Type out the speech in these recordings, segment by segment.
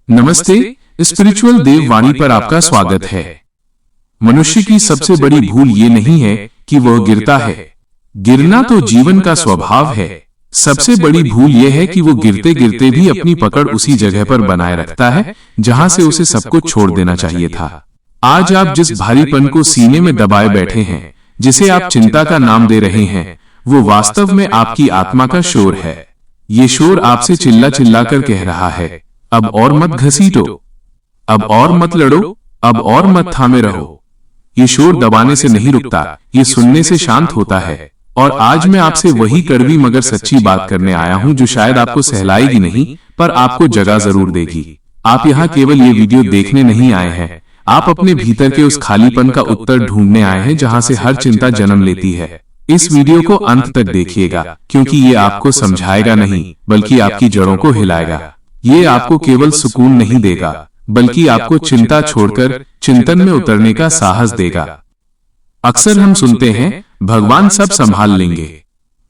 नमस्ते, स्पिरिचुअल देव वाणी पर आपका स्वागत है। मनुष्य की सबसे बड़ी भूल ये नहीं है कि वह गिरता है। गिरना तो जीवन का स्वभाव है। सबसे बड़ी भूल यह है कि वो गिरते गिरते भी अपनी पकड़ उसी जगह पर बनाए रखता है जहां से उसे सब कुछ छोड़ देना चाहिए था। आज आप जिस भारीपन को सीने में दबाए बैठे हैं, जिसे आप चिंता का नाम दे रहे हैं, वो वास्तव में आपकी आत्मा का शोर है। ये शोर आपसे चिल्ला चिल्ला कर कह रहा है, अब और मत घसीटो, अब और मत लड़ो, अब और मत थामे रहो। ये शोर दबाने से नहीं रुकता, ये सुनने से शांत होता है। और आज मैं आपसे वही कड़वी मगर सच्ची बात करने आया हूं जो शायद आपको सहलाएगी नहीं, पर आपको जगह जरूर देगी। आप यहाँ केवल ये वीडियो देखने नहीं आए हैं, आप अपने भीतर के उस खालीपन का उत्तर ढूंढने आए हैं जहां से हर चिंता जन्म लेती है। इस वीडियो को अंत तक देखिएगा, क्योंकि ये आपको समझाएगा नहीं बल्कि आपकी जड़ों को हिलाएगा। ये आपको केवल सुकून नहीं देगा, बल्कि आपको चिंता छोड़कर चिंतन में उतरने का साहस देगा। अक्सर हम सुनते हैं, भगवान सब संभाल लेंगे,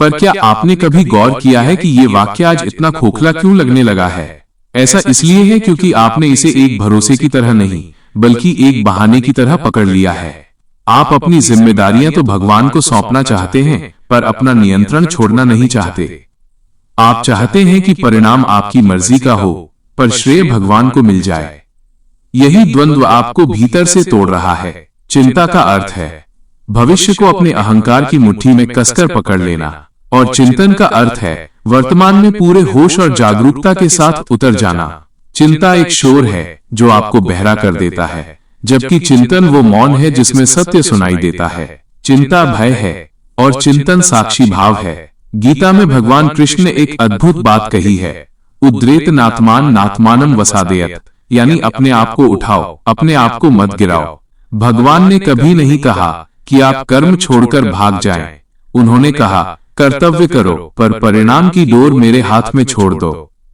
पर क्या आपने कभी गौर किया है कि ये वाक्य आज इतना खोखला क्यों लगने लगा है? ऐसा इसलिए है क्योंकि आपने इसे एक भरोसे की तरह नहीं, बल्कि एक बहाने की तरह पकड़ लिया है। आप अपनी जिम्मेदारियां तो भगवान को सौंपना चाहते हैं, पर अपना नियंत्रण छोड़ना नहीं चाहते। आप चाहते हैं कि परिणाम आपकी मर्जी का हो, पर श्रेय भगवान को मिल जाए। यही द्वंद्व आपको भीतर से तोड़ रहा है। चिंता का अर्थ है भविष्य को अपने अहंकार की मुट्ठी में कसकर पकड़ लेना, और चिंतन का अर्थ है वर्तमान में पूरे होश और जागरूकता के साथ उतर जाना। चिंता एक शोर है जो आपको बहरा कर देता है, जबकि चिंतन वो मौन है जिसमें सत्य सुनाई देता है। चिंता भय है और चिंतन साक्षी भाव है। गीता में भगवान कृष्ण ने एक अद्भुत बात कही है, उद्रेत नात्मान नात्मानम वसादेयत, यानी अपने आप को उठाओ, अपने आप को मत गिराओ। भगवान ने कभी नहीं कहा कि आप कर्म छोड़कर भाग जाएं। उन्होंने कहा, कर्तव्य करो, पर परिणाम की डोर मेरे हाथ में छोड़ दो।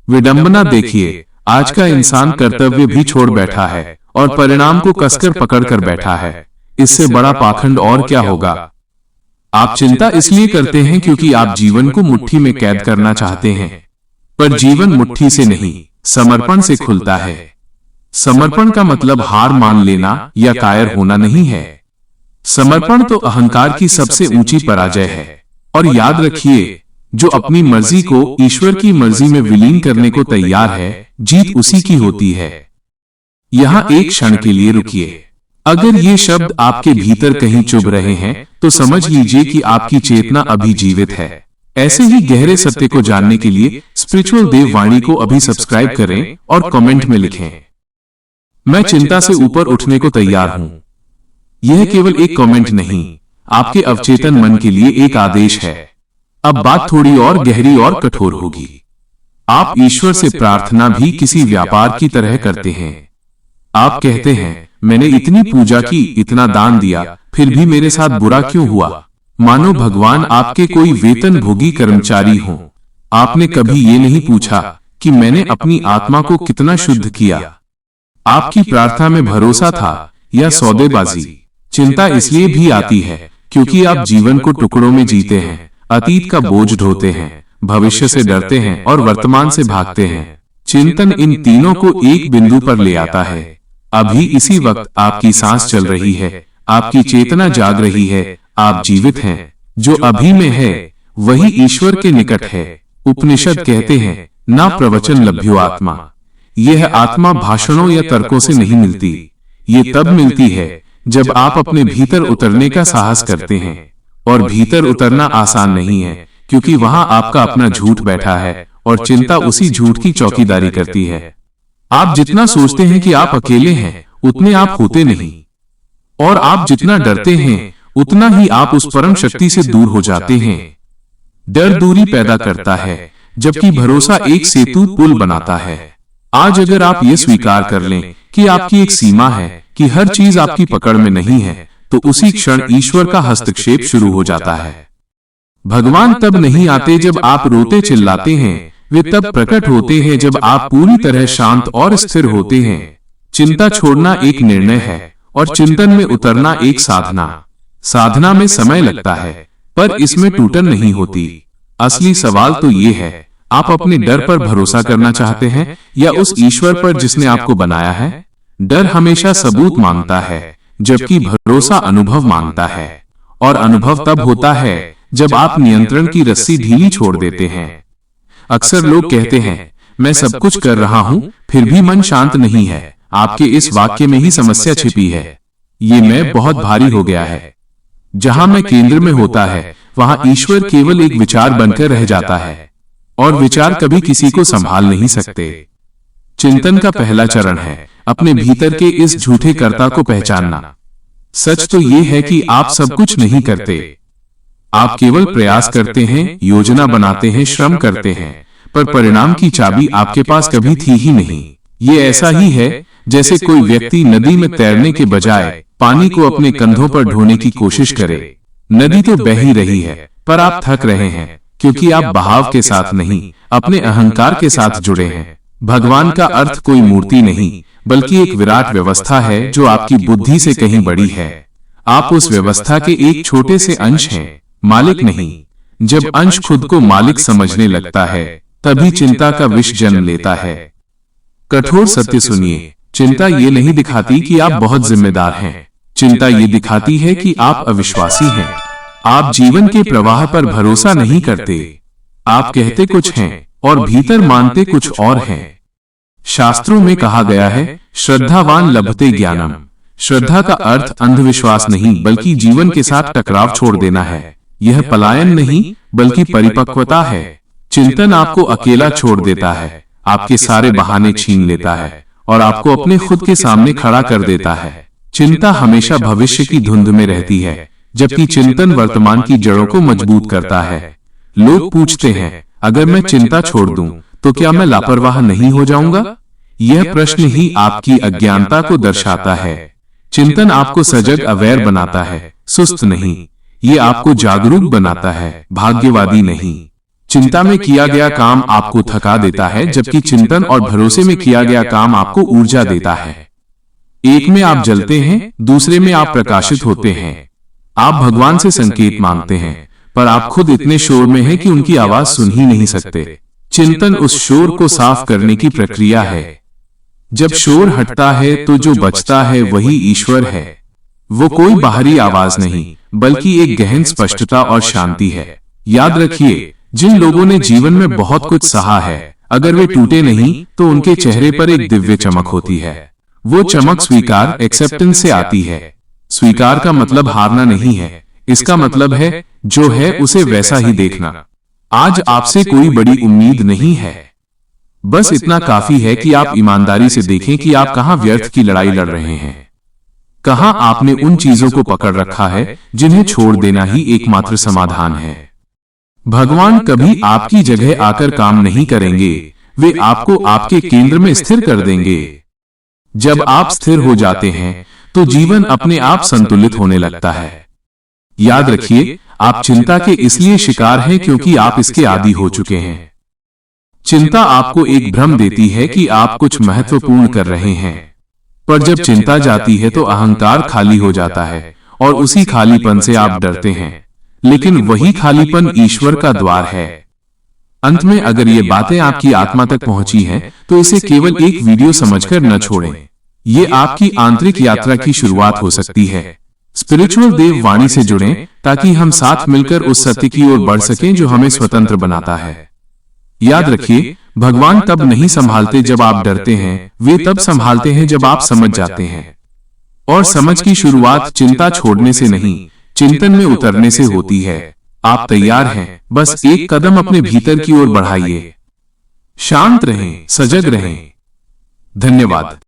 विडंबना देखिए, आज का इंसान कर्तव्य भी छोड़ बैठा है और परिणाम को कसकर पकड़ कर बैठा है। इससे बड़ा पाखंड और क्या होगा? आप चिंता इसलिए करते हैं क्योंकि आप जीवन को मुट्ठी में कैद करना चाहते हैं, पर जीवन मुट्ठी से नहीं, समर्पण से खुलता है। समर्पण का मतलब हार मान लेना या कायर होना नहीं है। समर्पण तो अहंकार की सबसे ऊंची पराजय है। और याद रखिए, जो अपनी मर्जी को ईश्वर की मर्जी में विलीन करने को तैयार है, जीत उसी की होती है। यहाँ एक क्षण के लिए रुकिए। अगर ये शब्द आपके भीतर कहीं चुभ रहे हैं, तो समझ लीजिए कि आपकी चेतना अभी जीवित है। ऐसे ही गहरे सत्य को जानने के लिए स्पिरिचुअल देव वाणी को अभी सब्सक्राइब करें और कमेंट में लिखें, मैं चिंता से ऊपर उठने को तैयार हूं। यह केवल एक कमेंट नहीं, आपके अवचेतन मन के लिए एक आदेश है। अब बात थोड़ी और गहरी और कठोर होगी। आप ईश्वर से प्रार्थना भी किसी व्यापार की तरह करते हैं। आप कहते हैं, मैंने इतनी पूजा की, इतना दान दिया, फिर भी मेरे साथ बुरा क्यों हुआ? मानो भगवान आपके कोई वेतन भोगी कर्मचारी हों। आपने कभी ये नहीं पूछा कि मैंने अपनी आत्मा को कितना शुद्ध किया। आपकी प्रार्थना में भरोसा था या सौदेबाजी? चिंता इसलिए भी आती है क्योंकि आप जीवन को टुकड़ों में जीते हैं, अतीत का बोझ ढोते हैं, भविष्य से डरते हैं और वर्तमान से भागते हैं। चिंतन इन तीनों को एक बिंदु पर ले आता है। अभी इसी वक्त आपकी सांस चल रही है, आपकी चेतना जाग रही है, आप जीवित हैं। जो अभी में है वही ईश्वर के निकट है। उपनिषद कहते हैं, ना प्रवचन लभ्यो आत्मा। यह आत्मा भाषणों या तर्कों से नहीं मिलती। ये तब मिलती है जब आप अपने भीतर उतरने का साहस करते हैं। और भीतर उतरना आसान नहीं है, क्योंकि वहां आपका अपना झूठ बैठा है और चिंता उसी झूठ की चौकीदारी करती है। आप जितना सोचते हैं कि आप अकेले हैं, उतने आप होते नहीं। और आप जितना डरते हैं, उतना ही आप उस परम शक्ति से दूर हो जाते हैं। डर दूरी पैदा करता है, जबकि भरोसा एक सेतु पुल बनाता है। आज अगर आप ये स्वीकार कर लें कि आपकी एक सीमा है, कि हर चीज आपकी पकड़ में नहीं है, तो उसी क्षण ईश्वर का हस्तक्षेप शुरू हो जाता है। भगवान तब नहीं आते जब आप रोते चिल्लाते हैं, वे तब प्रकट होते हैं जब आप पूरी तरह शांत और स्थिर होते हैं। चिंता छोड़ना एक निर्णय है और चिंतन में उतरना एक साधना। साधना में समय लगता है, पर इसमें टूटन नहीं होती। असली सवाल तो ये है, आप अपने डर पर भरोसा करना चाहते हैं या उस ईश्वर पर जिसने आपको बनाया है? डर हमेशा सबूत मांगता है, जबकि भरोसा अनुभव मांगता है। और अनुभव तब होता है जब आप नियंत्रण की रस्सी ढीली छोड़ देते हैं। अक्सर लोग कहते हैं, मैं सब कुछ कर रहा हूं, फिर भी मन शांत नहीं है। आपके इस वाक्य में ही समस्या छिपी है। ये मैं बहुत भारी हो गया है। जहां मैं केंद्र में होता है, वहां ईश्वर केवल एक विचार बनकर रह जाता है, और विचार कभी किसी को संभाल नहीं सकते। चिंतन का पहला चरण है अपने भीतर के इस झूठे कर्ता को पहचानना। सच तो ये है कि आप सब कुछ नहीं करते। आप केवल प्रयास करते हैं, योजना बनाते हैं, श्रम करते हैं, पर परिणाम की चाबी आपके पास कभी थी ही नहीं। ये ऐसा ही है जैसे कोई व्यक्ति नदी में तैरने के बजाय पानी को अपने कंधों पर ढोने की कोशिश करे। नदी तो बह ही रही है, पर आप थक रहे हैं क्योंकि आप बहाव के साथ नहीं, अपने अहंकार के साथ जुड़े हैं। भगवान का अर्थ कोई मूर्ति नहीं, बल्कि एक विराट व्यवस्था है जो आपकी बुद्धि से कहीं बड़ी है। आप उस व्यवस्था के एक छोटे से अंश हैं, मालिक नहीं। जब अंश खुद को मालिक समझने लगता है, तभी चिंता का विष जन्म लेता है। कठोर सत्य सुनिए, चिंता ये नहीं दिखाती कि आप बहुत जिम्मेदार हैं। चिंता ये दिखाती है कि आप अविश्वासी हैं। आप जीवन के प्रवाह पर भरोसा नहीं करते। आप कहते कुछ हैं और भीतर मानते कुछ और हैं। शास्त्रों में कहा गया है, श्रद्धावान लभते ज्ञानम। श्रद्धा का अर्थ अंधविश्वास नहीं, बल्कि जीवन के साथ टकराव छोड़ देना है। यह पलायन नहीं, बल्कि परिपक्वता है। चिंतन आपको अकेला छोड़ देता है, आपके सारे बहाने छीन लेता है और आपको अपने खुद के सामने खड़ा कर देता है। चिंता हमेशा भविष्य की धुंध में रहती है, जबकि चिंतन वर्तमान की जड़ों को मजबूत करता है। लोग पूछते हैं, अगर मैं चिंता छोड़ दूं, तो क्या मैं लापरवाह नहीं हो जाऊंगा? यह प्रश्न ही आपकी अज्ञानता को दर्शाता है। चिंतन आपको सजग अवेयर बनाता है, सुस्त नहीं। ये आपको जागरूक बनाता है, भाग्यवादी नहीं। चिंता में किया गया काम आपको थका देता है, जबकि चिंतन और भरोसे में किया गया काम आपको ऊर्जा देता है। एक में आप जलते हैं, दूसरे में आप प्रकाशित होते हैं। आप भगवान से संकेत मांगते हैं, पर आप खुद इतने शोर में हैं कि उनकी आवाज सुन ही नहीं सकते। चिंतन उस शोर को साफ करने की प्रक्रिया है। जब शोर हटता है तो जो बचता है वही ईश्वर है। वो कोई बाहरी आवाज नहीं, बल्कि एक गहन स्पष्टता और शांति है। याद रखिए, जिन लोगों ने जीवन में बहुत कुछ सहा है, अगर वे टूटे नहीं तो उनके चेहरे पर एक दिव्य चमक होती है। वो चमक स्वीकार, एक्सेप्टेंस से आती है। स्वीकार का मतलब हारना नहीं है, इसका मतलब है जो है उसे वैसा ही देखना। आज आपसे कोई बड़ी उम्मीद नहीं है, बस इतना काफी है कि आप ईमानदारी से देखें कि आप कहां व्यर्थ की लड़ाई लड़ रहे हैं, कहां आपने उन चीजों को पकड़ रखा है जिन्हें छोड़ देना ही एकमात्र समाधान है। भगवान कभी आपकी जगह आकर काम नहीं करेंगे, वे आपको आपके केंद्र में स्थिर कर देंगे। जब आप स्थिर हो जाते हैं तो जीवन अपने आप संतुलित होने लगता है। याद रखिए, आप चिंता के इसलिए शिकार हैं क्योंकि आप इसके आदी हो चुके हैं। चिंता आपको एक भ्रम देती है कि आप कुछ महत्वपूर्ण कर रहे हैं, पर जब चिंता जाती है तो अहंकार खाली हो जाता है और उसी खालीपन से आप डरते हैं। लेकिन वही खालीपन ईश्वर का द्वार है। अंत में अगर ये बातें आपकी आत्मा तक पहुंची हैं, तो इसे केवल एक वीडियो समझकर न छोड़ें। ये आपकी आंतरिक यात्रा की शुरुआत हो सकती है। स्पिरिचुअल देव वाणी से जुड़ें ताकि हम साथ मिलकर उस सत्य की ओर बढ़ सकें जो हमें स्वतंत्र बनाता है। याद रखिए, भगवान तब नहीं संभालते जब आप डरते हैं, वे तब संभालते हैं जब आप समझ जाते हैं। और समझ की शुरुआत चिंता छोड़ने से नहीं, चिंतन में उतरने से होती है। आप तैयार हैं, बस एक कदम अपने भीतर की ओर बढ़ाइए। शांत रहें, सजग रहें। धन्यवाद।